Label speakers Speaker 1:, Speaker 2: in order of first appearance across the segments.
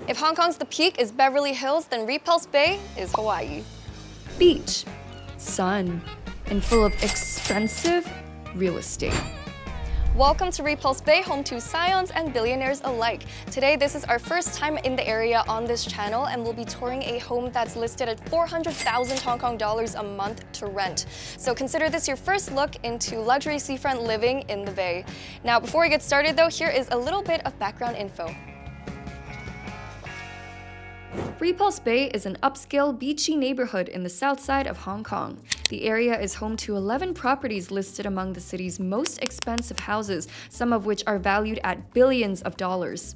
Speaker 1: If Hong Kong's the peak is Beverly Hills, then Repulse Bay is Hawaii.
Speaker 2: Beach, sun, and full of expensive real estate.
Speaker 1: Welcome to Repulse Bay, home to scions and billionaires alike. Today, this is our first time in the area on this channel, and we'll be touring a home that's listed at 400,000 Hong Kong dollars a month to rent. So consider this your first look into luxury seafront living in the Bay. Now, before we get started though, here is a little bit of background info.
Speaker 2: Repulse Bay is an upscale, beachy neighborhood in the south side of Hong Kong. The area is home to 11 properties listed among the city's most expensive houses, some of which are valued at billions of dollars.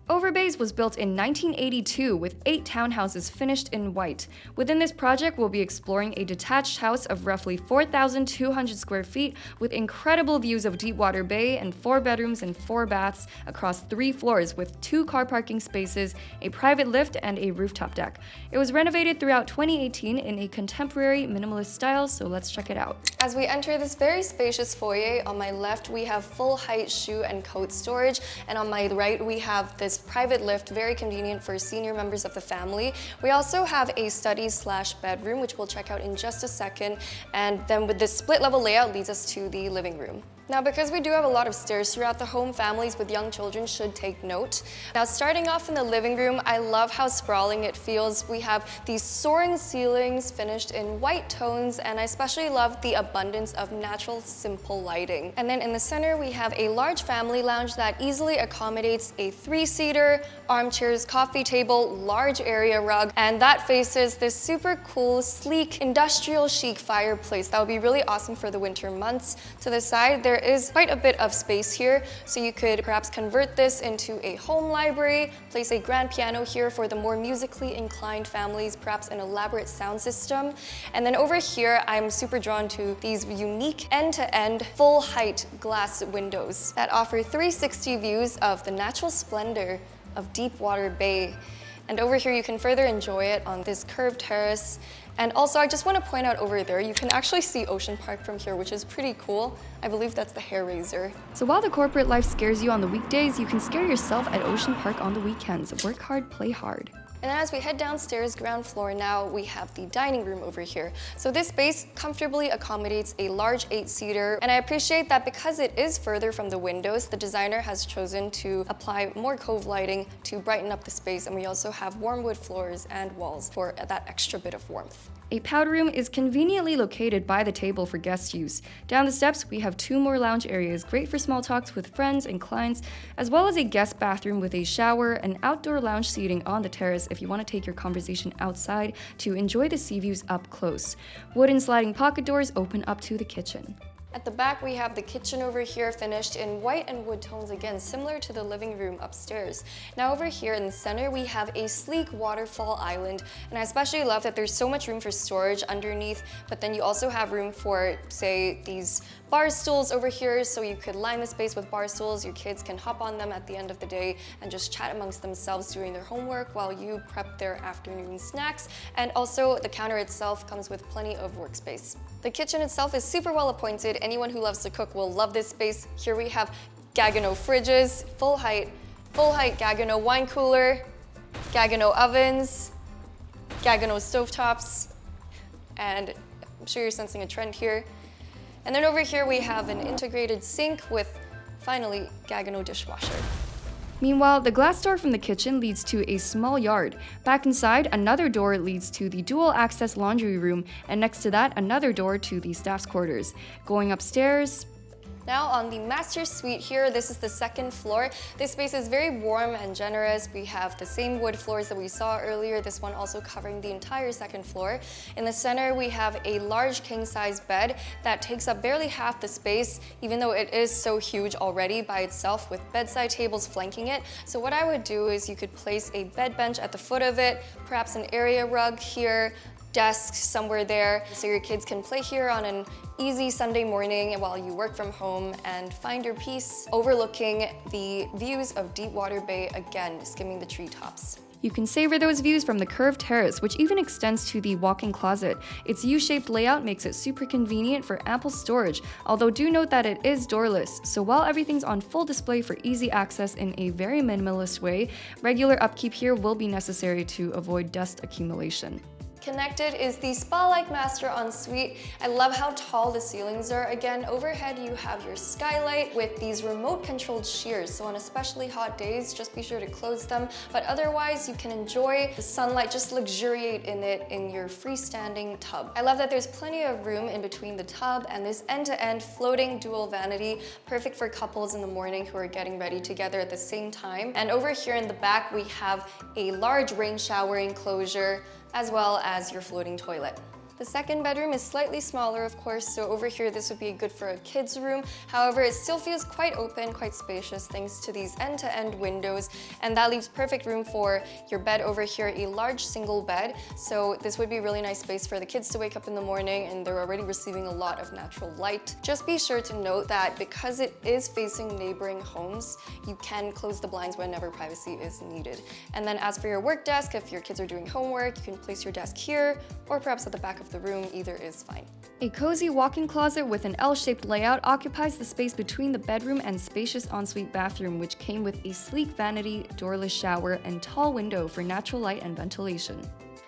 Speaker 2: Overbays was built in 1982 with 8 townhouses finished in white. Within this project, we'll be exploring a detached house of roughly 4,200 square feet with incredible views of Deepwater Bay and 4 bedrooms and 4 baths across 3 floors with 2 car parking spaces, a private lift, and a rooftop deck. It was renovated throughout 2018 in a contemporary minimalist style, so let's check it out.
Speaker 1: As we enter this very spacious foyer, on my left we have full-height shoe and coat storage, and on my right we have this private lift, very convenient for senior members of the family. We also have a study/bedroom, which we'll check out in just a second, and then with this split level layout leads us to the living room. Now, because we do have a lot of stairs throughout the home, families with young children should take note. Now, starting off in the living room, I love how sprawling it feels. We have these soaring ceilings finished in white tones, and I especially love the abundance of natural, simple lighting. And then in the center, we have a large family lounge that easily accommodates a 3-seater, armchairs, coffee table, large area rug, and that faces this super cool, sleek, industrial chic fireplace that would be really awesome for the winter months. To the side, there is quite a bit of space here, so you could perhaps convert this into a home library, place a grand piano here for the more musically inclined families, perhaps an elaborate sound system. And then over here, I'm super drawn to these unique end-to-end full-height glass windows that offer 360 views of the natural splendor of Deepwater Bay. And over here, you can further enjoy it on this curved terrace. And also, I just want to point out over there, you can actually see Ocean Park from here, which is pretty cool. I believe that's the hair raiser.
Speaker 2: So while the corporate life scares you on the weekdays, you can scare yourself at Ocean Park on the weekends. Work hard, play hard.
Speaker 1: And as we head downstairs, ground floor now, we have the dining room over here. So this space comfortably accommodates a large 8-seater, and I appreciate that because it is further from the windows, the designer has chosen to apply more Cove lighting to brighten up the space, and we also have warm wood floors and walls for that extra bit of warmth.
Speaker 2: A powder room is conveniently located by the table for guest use. Down the steps, we have 2 more lounge areas, great for small talks with friends and clients, as well as a guest bathroom with a shower and outdoor lounge seating on the terrace if you want to take your conversation outside to enjoy the sea views up close. Wooden sliding pocket doors open up to the kitchen.
Speaker 1: At the back, we have the kitchen over here finished in white and wood tones, again, similar to the living room upstairs. Now over here in the center, we have a sleek waterfall island, and I especially love that there's so much room for storage underneath, but then you also have room for, say, these bar stools over here, so you could line the space with bar stools. Your kids can hop on them at the end of the day and just chat amongst themselves doing their homework while you prep their afternoon snacks. And also, the counter itself comes with plenty of workspace. The kitchen itself is super well appointed. Anyone who loves to cook will love this space. Here we have Gaggenau fridges, full height Gaggenau wine cooler, Gaggenau ovens, Gaggenau stovetops, and I'm sure you're sensing a trend here. And then over here we have an integrated sink with, finally, Gaggenau dishwasher.
Speaker 2: Meanwhile, the glass door from the kitchen leads to a small yard. Back inside, another door leads to the dual-access laundry room, and next to that, another door to the staff's quarters. Going upstairs,
Speaker 1: Now on the master suite here, this is the second floor. This space is very warm and generous. We have the same wood floors that we saw earlier, this one also covering the entire second floor. In the center, we have a large king-size bed that takes up barely half the space, even though it is so huge already by itself with bedside tables flanking it. So what I would do is you could place a bed bench at the foot of it, perhaps an area rug here, desk somewhere there, so your kids can play here on an easy Sunday morning while you work from home and find your peace overlooking the views of Deepwater Bay, again skimming the treetops.
Speaker 2: You can savor those views from the curved terrace, which even extends to the walk-in closet. Its U-shaped layout makes it super convenient for ample storage, although do note that it is doorless, so while everything's on full display for easy access in a very minimalist way, regular upkeep here will be necessary to avoid dust accumulation.
Speaker 1: Connected is the spa-like master ensuite. I love how tall the ceilings are. Again, overhead you have your skylight with these remote-controlled shears, so on especially hot days, just be sure to close them. But otherwise, you can enjoy the sunlight, just luxuriate in it in your freestanding tub. I love that there's plenty of room in between the tub and this end-to-end floating dual vanity, perfect for couples in the morning who are getting ready together at the same time. And over here in the back, we have a large rain shower enclosure, as well as your floating toilet. The second bedroom is slightly smaller, of course, so over here this would be good for a kid's room. However, it still feels quite open, quite spacious thanks to these end-to-end windows, and that leaves perfect room for your bed over here, a large single bed. So this would be a really nice space for the kids to wake up in the morning and they're already receiving a lot of natural light. Just be sure to note that because it is facing neighboring homes, you can close the blinds whenever privacy is needed. And then as for your work desk, if your kids are doing homework, you can place your desk here or perhaps at the back of the room, either is fine.
Speaker 2: A cozy walk-in closet with an L-shaped layout occupies the space between the bedroom and spacious ensuite bathroom, which came with a sleek vanity, doorless shower, and tall window for natural light and ventilation.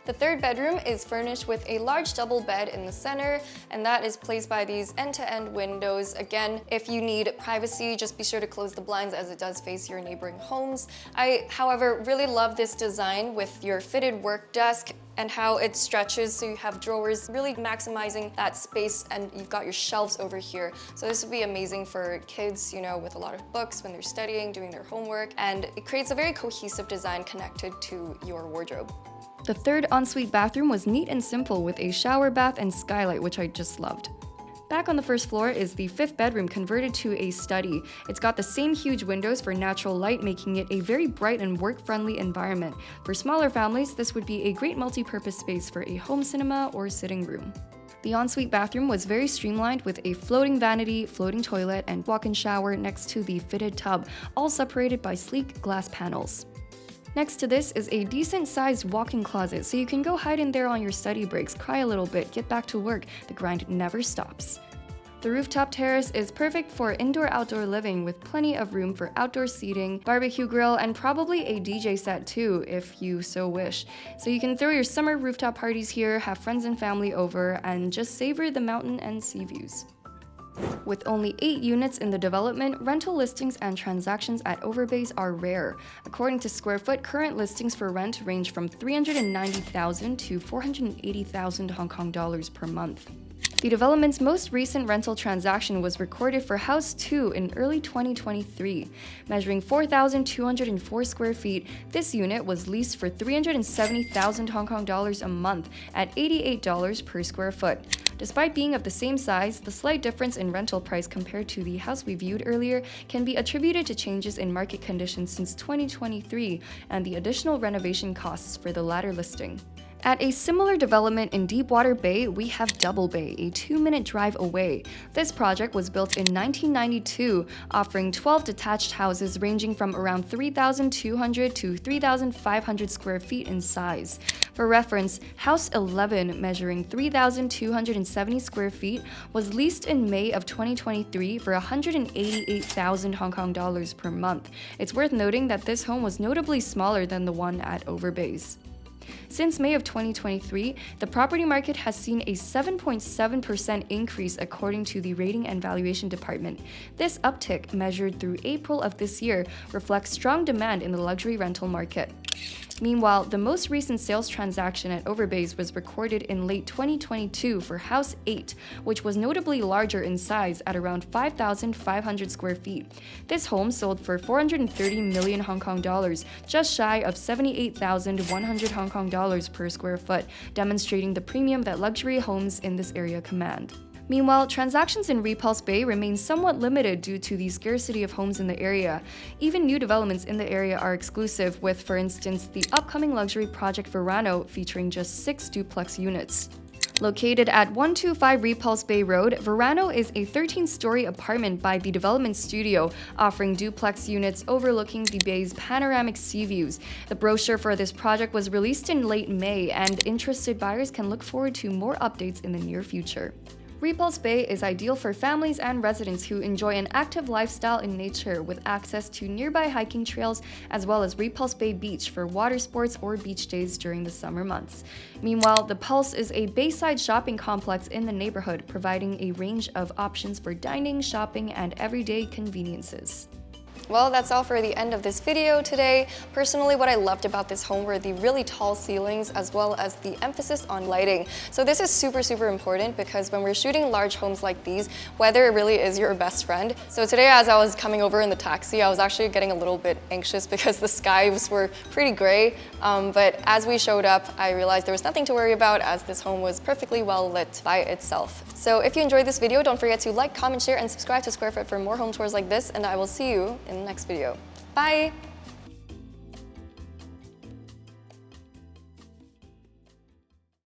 Speaker 1: The third bedroom is furnished with a large double bed in the center, and that is placed by these end-to-end windows. Again, if you need privacy, just be sure to close the blinds as it does face your neighboring homes. I, however, really love this design with your fitted work desk and how it stretches so you have drawers, really maximizing that space, and you've got your shelves over here. So this would be amazing for kids, with a lot of books when they're studying, doing their homework, and it creates a very cohesive design connected to your wardrobe.
Speaker 2: The third ensuite bathroom was neat and simple with a shower bath and skylight, which I just loved. Back on the first floor is the fifth bedroom converted to a study. It's got the same huge windows for natural light, making it a very bright and work-friendly environment. For smaller families, this would be a great multi-purpose space for a home cinema or sitting room. The ensuite bathroom was very streamlined with a floating vanity, floating toilet, and walk-in shower next to the fitted tub, all separated by sleek glass panels. Next to this is a decent-sized walk-in closet, so you can go hide in there on your study breaks, cry a little bit, get back to work. The grind never stops. The rooftop terrace is perfect for indoor-outdoor living with plenty of room for outdoor seating, barbecue grill, and probably a DJ set too, if you so wish. So you can throw your summer rooftop parties here, have friends and family over, and just savor the mountain and sea views. With only 8 units in the development, rental listings and transactions at Overbays are rare. According to Squarefoot, current listings for rent range from 390,000 to 480,000 Hong Kong dollars per month. The development's most recent rental transaction was recorded for House 2 in early 2023. Measuring 4,204 square feet, this unit was leased for 370,000 Hong Kong dollars a month at $88 per square foot. Despite being of the same size, the slight difference in rental price compared to the house we viewed earlier can be attributed to changes in market conditions since 2023 and the additional renovation costs for the latter listing. At a similar development in Deepwater Bay, we have Double Bay, a 2-minute drive away. This project was built in 1992, offering 12 detached houses ranging from around 3,200 to 3,500 square feet in size. For reference, House 11, measuring 3,270 square feet, was leased in May of 2023 for 188,000 Hong Kong dollars per month. It's worth noting that this home was notably smaller than the one at Overbays. Since May of 2023, the property market has seen a 7.7% increase according to the Rating and Valuation Department. This uptick, measured through April of this year, reflects strong demand in the luxury rental market. Meanwhile, the most recent sales transaction at Overbays was recorded in late 2022 for House 8, which was notably larger in size at around 5,500 square feet. This home sold for 430 million Hong Kong dollars, just shy of 78,100 Hong Kong dollars per square foot, demonstrating the premium that luxury homes in this area command. Meanwhile, transactions in Repulse Bay remain somewhat limited due to the scarcity of homes in the area. Even new developments in the area are exclusive, with, for instance, the upcoming luxury project Verano featuring just 6 duplex units. Located at 125 Repulse Bay Road, Verano is a 13-story apartment by the development studio, offering duplex units overlooking the bay's panoramic sea views. The brochure for this project was released in late May, and interested buyers can look forward to more updates in the near future. Repulse Bay is ideal for families and residents who enjoy an active lifestyle in nature with access to nearby hiking trails, as well as Repulse Bay Beach for water sports or beach days during the summer months. Meanwhile, the Pulse is a bayside shopping complex in the neighborhood, providing a range of options for dining, shopping, and everyday conveniences.
Speaker 1: Well, that's all for the end of this video today. Personally, what I loved about this home were the really tall ceilings as well as the emphasis on lighting. So this is super important because when we're shooting large homes like these, weather really is your best friend. So today as I was coming over in the taxi, I was actually getting a little bit anxious because the skies were pretty gray. But as we showed up, I realized there was nothing to worry about as this home was perfectly well lit by itself. So if you enjoyed this video, don't forget to like, comment, share, and subscribe to Squarefoot for more home tours like this, and I will see you in the next video. Bye!